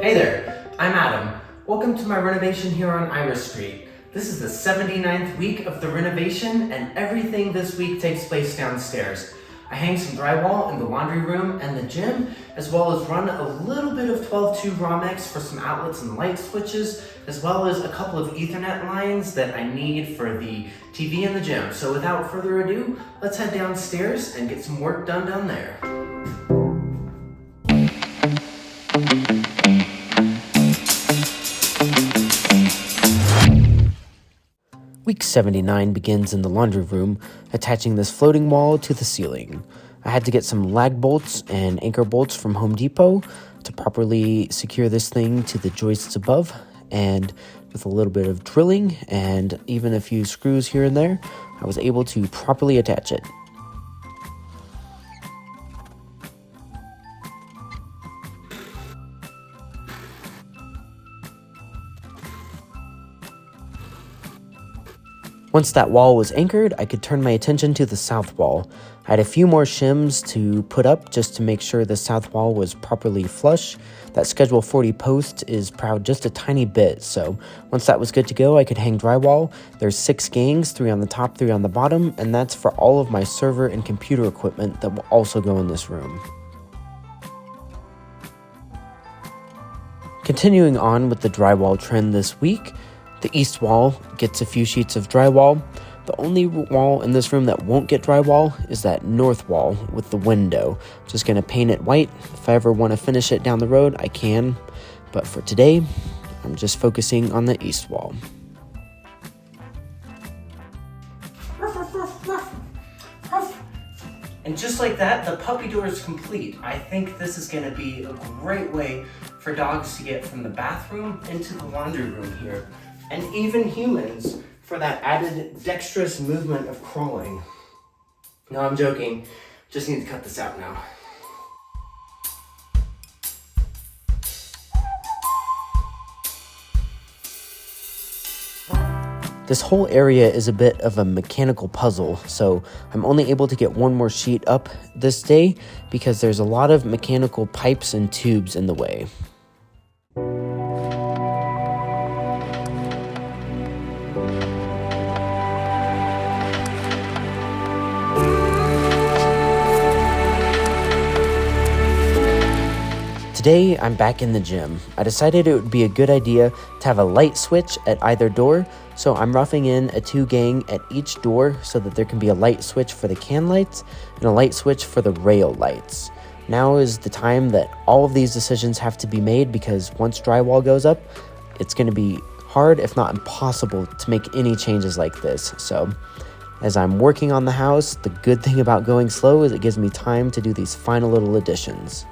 Hey there, I'm Adam. Welcome to my renovation here on Iris Street. This is the 79th week of the renovation, and everything this week takes place downstairs. I hang some drywall in the laundry room and the gym, as well as run a little bit of 12-2 Romex for some outlets and light switches, as well as a couple of Ethernet lines that I need for the TV in the gym. So without further ado, let's head downstairs and get some work done down there. Week 79 begins in the laundry room, attaching this floating wall to the ceiling. I had to get some lag bolts and anchor bolts from Home Depot to properly secure this thing to the joists above, and with a little bit of drilling and even a few screws here and there, I was able to properly attach it. Once that wall was anchored, I could turn my attention to the south wall. I had a few more shims to put up just to make sure the south wall was properly flush. That Schedule 40 post is proud just a tiny bit, so once that was good to go, I could hang drywall. There's 6 gangs, 3 on the top, 3 on the bottom, and that's for all of my server and computer equipment that will also go in this room. Continuing on with the drywall trend this week, the east wall gets a few sheets of drywall. The only wall in this room that won't get drywall is that north wall with the window. Just going to paint it white. If I ever want to finish it down the road, I can. But for today, I'm just focusing on the east wall. And just like that, the puppy door is complete. I think this is going to be a great way for dogs to get from the bathroom into the laundry room here. And even humans for that added dexterous movement of crawling. No, I'm joking. Just need to cut this out now. This whole area is a bit of a mechanical puzzle, so I'm only able to get one more sheet up this day because there's a lot of mechanical pipes and tubes in the way. Today, I'm back in the gym. I decided it would be a good idea to have a light switch at either door, so I'm roughing in a 2 gang at each door so that there can be a light switch for the can lights and a light switch for the rail lights. Now is the time that all of these decisions have to be made because once drywall goes up, it's going to be hard, if not impossible, to make any changes like this. So, as I'm working on the house, the good thing about going slow is it gives me time to do these final little additions.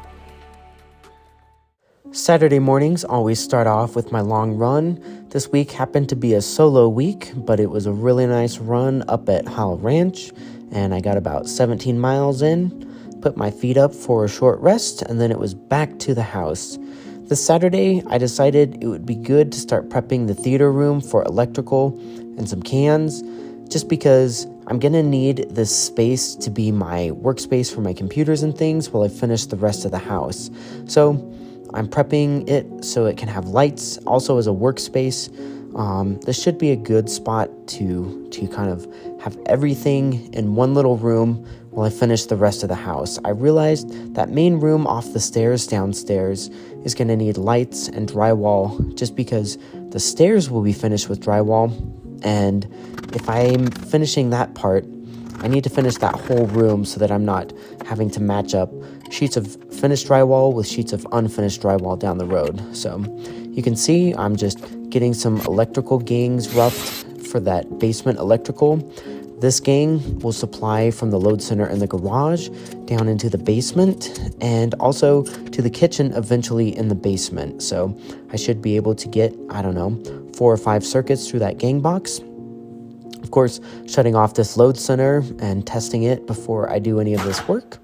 Saturday mornings always start off with my long run. This week happened to be a solo week, but it was a really nice run up at Howell Ranch, and I got about 17 miles in, put my feet up for a short rest, and then it was back to the house. This Saturday, I decided it would be good to start prepping the theater room for electrical and some cans, just because I'm going to need this space to be my workspace for my computers and things while I finish the rest of the house. So I'm prepping it so it can have lights, also as a workspace. This should be a good spot to kind of have everything in one little room while I finish the rest of the house. I realized that main room off the stairs downstairs is going to need lights and drywall just because the stairs will be finished with drywall, and if I'm finishing that part, I need to finish that whole room so that I'm not having to match up sheets of finished drywall with sheets of unfinished drywall down the road. So you can see I'm just getting some electrical gangs roughed for that basement electrical. This gang will supply from the load center in the garage down into the basement and also to the kitchen eventually in the basement. So I should be able to get, 4 or 5 circuits through that gang box. Of course, shutting off this load center and testing it before I do any of this work.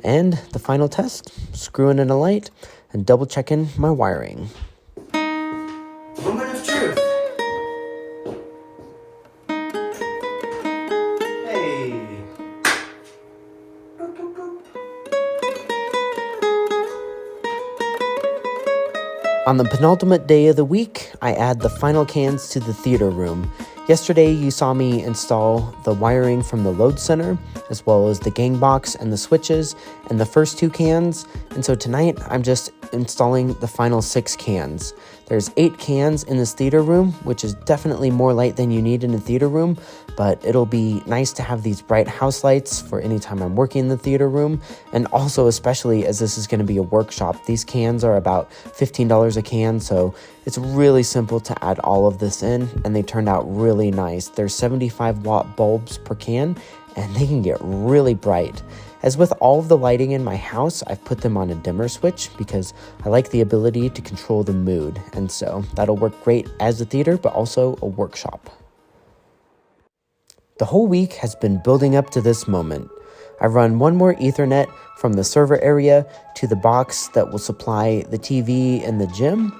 And the final test, screwing in a light and double checking my wiring. Moment of truth. Hey. On the penultimate day of the week, I add the final cans to the theater room. Yesterday, you saw me install the wiring from the load center, as well as the gang box and the switches, and the first 2 cans, and so tonight I'm just installing the final 6 cans. There's 8 cans in this theater room, which is definitely more light than you need in a theater room, but it'll be nice to have these bright house lights for any time I'm working in the theater room, and also especially as this is going to be a workshop. These cans are about $15 a can, so it's really simple to add all of this in, and they turned out really nice. They're 75-watt bulbs per can, and they can get really bright. As with all of the lighting in my house, I've put them on a dimmer switch because I like the ability to control the mood, and so that'll work great as a theater, but also a workshop. The whole week has been building up to this moment. I run one more Ethernet from the server area to the box that will supply the TV in the gym,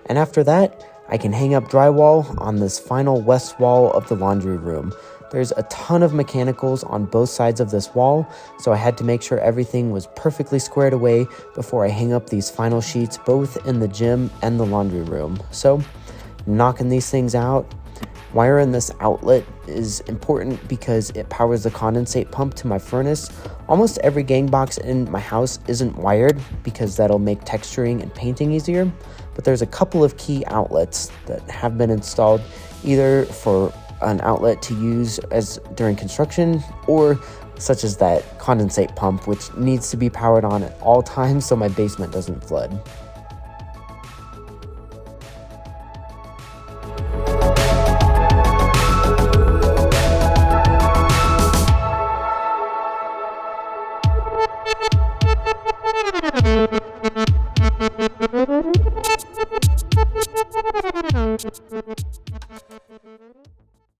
and after that, I can hang up drywall on this final west wall of the laundry room. There's a ton of mechanicals on both sides of this wall, so I had to make sure everything was perfectly squared away before I hang up these final sheets both in the gym and the laundry room. So, knocking these things out. Wiring this outlet is important because it powers the condensate pump to my furnace. Almost every gang box in my house isn't wired because that'll make texturing and painting easier, but there's a couple of key outlets that have been installed either for an outlet to use as during construction, or such as that condensate pump, which needs to be powered on at all times so my basement doesn't flood.